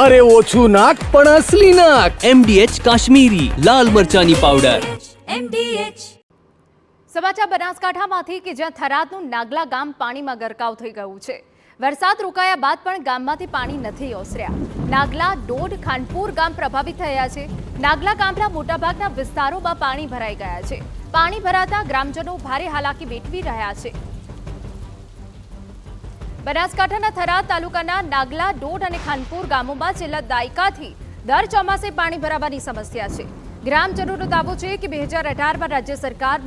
અરે ઓછું નાક પણ અસલી નાક. MDH કાશ્મીરી લાલ મરચાની પાવડર. MDH. સમાચાર બનાસકાંઠામાંથી કે જ્યાં થરાદનું નાગલા ગામ પાણીમાં ગરકાવ થઈ ગયું છે. વરસાદ રોકાયા બાદ પણ ગામમાંથી પાણી નથી ઓસર્યા. નાગલા, ડોડ, ખાનપુર ગામ પ્રભાવિત થયા છે. નાગલા ગામના મોટાભાગના વિસ્તારોમાં પાણી ભરાઈ ગયા છે. પાણી ભરાતા ગ્રામજનો ભારે હાલાકી વેઠવી રહ્યા છે. બનાસકાંઠાના થરાદ તાલુકાના નાગલા, ડોડ અને ખાનપુર ગામોમાં છેલ્લા દાયકાથી દર ચોમાસે પાણી ભરાવાની સમસ્યા છે. ગ્રામજનોનો દાવો છે કે 2018માં રાજ્ય સરકાર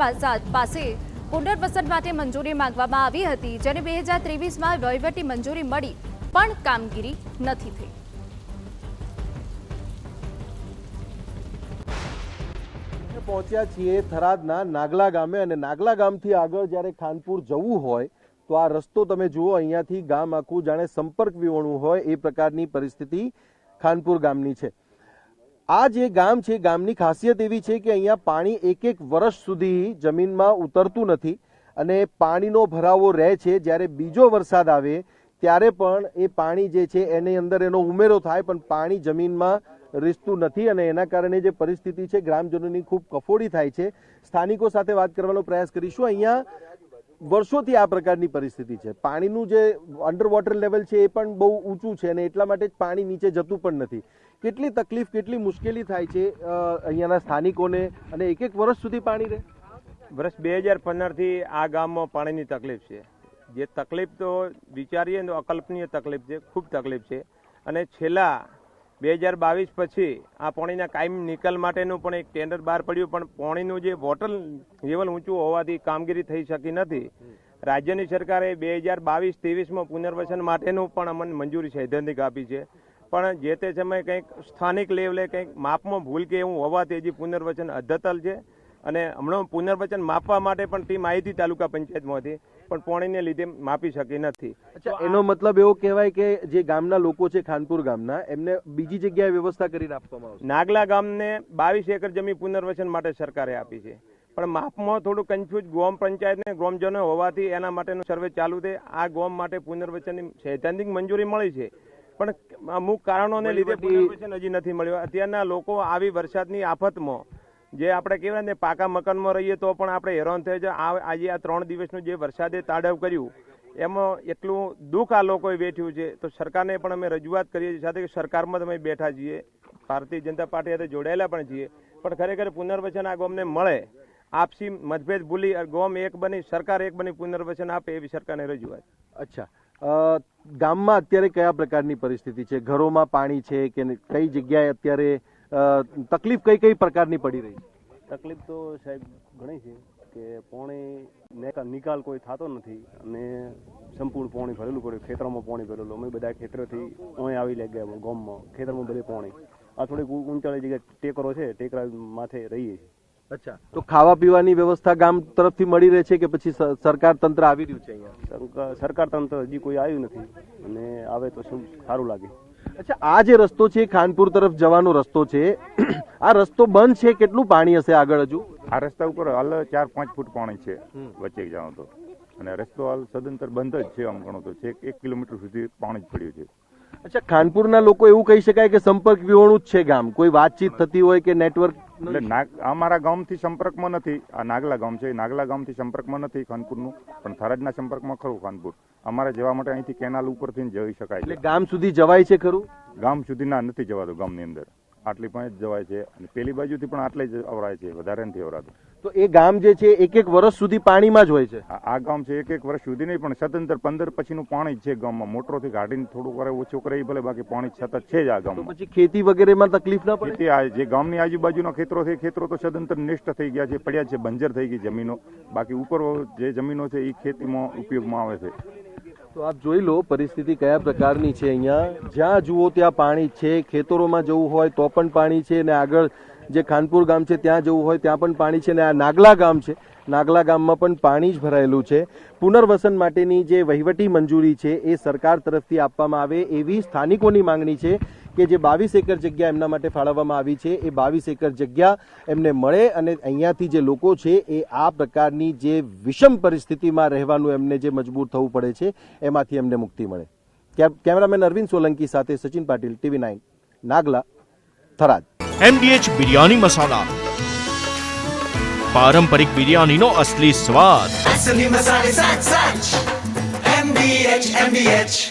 પાસે પુનર્વસન માટે મંજૂરી માંગવામાં આવી હતી, જેને 2023માં વહીવટી મંજૂરી મળી પણ કામગીરી નથી થઈ. પહોંચ્યા છીએ થરાદના નાગલા ગામે અને નાગલા ગામથી આગળ જ્યારે ખાનપુર જવું હોય તો આ રસ્તો તમે જુઓ, અહીંયાથી ગામ આખું જાણે સંપર્ક વિહોણું હોય એ પ્રકારની પરિસ્થિતિ ખાનપુર ગામની છે. આ જે ગામ છે, ગામની ખાસિયત એવી છે કે અહીંયા પાણી એક વર્ષ સુધી જમીનમાં ઉતરતું નથી અને પાણીનો ભરાવો રહે છે. જ્યારે બીજો વરસાદ આવે ત્યારે પણ એ પાણી જે છે એની અંદર એનો ઉમેરો થાય પણ પાણી જમીનમાં રીસતું નથી અને એના કારણે જે પરિસ્થિતિ છે ગ્રામજનોની ખૂબ કફોડી થાય છે. સ્થાનિકો સાથે વાત કરવાનો પ્રયાસ કરીશું. અહીંયા વર્ષોથી આ પ્રકારની પરિસ્થિતિ છે. પાણીનું જે અંડર વોટર લેવલ છે એ પણ બહુ ઊંચું છે અને એટલા માટે જ પાણી નીચે જતું પણ નથી. કેટલી તકલીફ, કેટલી મુશ્કેલી થાય છે અહીંયાના સ્થાનિકોને અને એક વર્ષ સુધી પાણી રહે? વર્ષ 2015થી આ ગામમાં પાણીની તકલીફ છે. જે તકલીફ તો વિચારીએ તો અકલ્પનીય તકલીફ છે, ખૂબ તકલીફ છે. અને છેલ્લા 2022 પછી આ પાણીના કાયમી નિકાલ માટેનું પણ એક ટેન્ડર બહાર પડ્યું, પણ પાણીનું જે વોટર લેવલ ઊંચું હોવાથી કામગીરી થઈ શકી નથી. રાજ્યની સરકારે 2022-23માં પુનર્વસન માટેનું પણ અમને મંજૂરી સૈદ્ધાંતિક આપી છે, પણ જે તે સમયે કંઈક સ્થાનિક લેવલે કંઈક માપમાં ભૂલ કે એવું હોવાથી હજી પુનર્વસન અદ્ધતલ છે. અને હમણાં પુનર્વચન માપવા માટે પણ ટીમ આવી હતી તાલુકા પંચાયતમાંથી, પણ પાણીને લીધે માપી શકી નથી. એનો મતલબ એવો કહેવાય કે જે ગામના લોકો છે ખાનપુર ગામના, એમને બીજી જગ્યાએ વ્યવસ્થા કરીને આપવામાં આવશે. નાગલા ગામને 22 એકર જમીન પુનર્વસન માટે સરકારે આપી છે, પણ માપમાં થોડું કન્ફ્યુઝ ગ્રામ પંચાયતને ગ્રામજનો હોવાથી એના માટેનો સર્વે ચાલુ છે. આ ગામ માટે પુનર્વચનની સૈદ્ધાંતિક મંજૂરી મળી છે, પણ અમુક કારણોને લીધે પુનર્વચન હજી નથી મળ્યું. અત્યારના લોકો આવી વરસાદની આફતમાં, જે આપણે કહેવાય ને પાકા મકાનમાં રહીએ તો પણ આપણે હેરાન થઈ જાય. આજે આ 3 દિવસનું જે વરસાદે તાડવ કર્યું એમાં એટલું દુઃખ આ લોકોએ વેઠ્યું છે. તો સરકારને પણ અમે રજૂઆત કરીએ છીએ, સાથે સરકારમાં અમે બેઠા છીએ, ભારતીય જનતા પાર્ટી સાથે જોડાયેલા પણ છીએ, પણ ખરેખર પુનર્વચન આ ગામને મળે, આપસી મતભેદ ભૂલી ગામ એક બની, સરકાર એક બની પુનર્વચન આપે એવી સરકારને રજૂઆત. અચ્છા, ગામમાં અત્યારે કયા પ્રકારની પરિસ્થિતિ છે? ઘરોમાં પાણી છે કે કઈ જગ્યાએ અત્યારે તકલીફ કઈ પ્રકારની પડી રહી છે? તકલીફ તો સાહેબ ઘણી છે કે પાણી નિકાલ કોઈ થતો નથી અને સંપૂર્ણ પાણી ભરેલું પડ્યું, ખેતરોમાં પાણી ભરેલું. અમે બધા ખેતરોથી અહીં આવી લાગ્યા ગામમાં, ખેતરમાં બધે પાણી. આ થોડીક ઊંચાળી જગ્યાએ ટેકરો છે, ટેકરા માથે રહીએ છીએ. અચ્છા, તો ખાવા પીવાની વ્યવસ્થા ગામ તરફથી મળી રહે છે કે પછી સરકાર તંત્ર આવી રહ્યું છે અહીંયા? સરકાર તંત્ર હજી કોઈ આવ્યું નથી અને આવે તો શું સારું લાગે. અચ્છા, આ જે રસ્તો છે ખાનપુર તરફ જવાનો રસ્તો છે, આ રસ્તો બંધ છે. કેટલું પાણી હશે આગળ હજુ? આ રસ્તા ઉપર હાલ 4-5 ફૂટ પાણી છે વચ્ચે જાઓ તો, અને રસ્તો હાલ સદંતર બંધ જ છે. આમ ગણો તો 1 કિલોમીટર સુધી પાણી જ પડ્યું છે. અચ્છા, ખાનપુરના લોકો એવું કહી શકાય કે સંપર્ક વિહોણું જ છે ગામ? કોઈ વાતચીત થતી હોય કે નેટવર્ક? એટલે અમારા ગામથી સંપર્કમાં નથી. આ નાગલા ગામ છે, નાગલા ગામથી સંપર્કમાં નથી ખાનપુરનું, પણ થરાદના સંપર્કમાં ખરું ખાનપુર. અમારે જવા માટે અહીંથી કેનાલ ઉપરથી જઈ શકાય છે. એટલે ગામ સુધી જવાય છે ખરું? ગામ સુધી ના નથી જવાતું. ગામની અંદર આટલી પણ જ જવાય છે અને પેલી બાજુથી પણ આટલે જ અવરાય છે, વધારે નથી અવરાતું. તો એ ગામ જે છે એક વર્ષ સુધી પાણીમાં જ હોય છે? આ ગામ છે એક વર્ષ સુધી નહીં, પણ સતંતર 15 પછીનું પાણી જ છે ગામમાં. મોટરોથી ગાડીને થોડું કરે ઓછું કરે ભલે, બાકી પાણી સતત છે જ આ ગામમાં. પછી ખેતી વગેરેમાં તકલીફ ના પડે? જે ગામની આજુબાજુના ખેતરો છે, ખેતરો તો સદંતર નિષ્ઠ થઈ ગયા છે, પડ્યા છે, બંજર થઈ ગઈ જમીનો. બાકી ઉપર જે જમીનો છે એ ખેતીમાં ઉપયોગમાં આવે છે. તો આપ જોઈ લો પરિસ્થિતિ કયા પ્રકારની છે. અહીંયા જ્યાં જુઓ ત્યાં પાણી છે. ખેતરોમાં જવું હોય તો પણ પાણી છે અને આગળ જે ખાનપુર ગામ છે ત્યાં જવું હોય ત્યાં પણ પાણી છે અને આ નાગલા ગામ છે, નાગલા ગામમાં પણ પાણી જ ભરાયેલું છે. પુનર્વસન માટેની જે વહીવટી મંજૂરી છે એ સરકાર તરફથી આપવામાં આવે એવી સ્થાનિકોની માંગણી છે કે જે 22 એકર જગ્યા એમના માટે ફાળવવામાં આવી છે એ 22 એકર જગ્યા એમને મળે અને અહીંયાથી જે લોકો છે એ આ પ્રકારની જે વિષમ પરિસ્થિતિમાં રહેવાનું એમને જે મજબૂર થવું પડે છે એમાંથી એમને મુક્તિ મળે. કેમેરામેન અરવિંદ સોલંકી સાથે સચિન પાટીલ, TV9 નાગલા, થરાદ. MDH બિરયાની મસાલા, પારંપરિક બિરયાનીનો અસલી સ્વાદ. असली मसाले साच साच MDH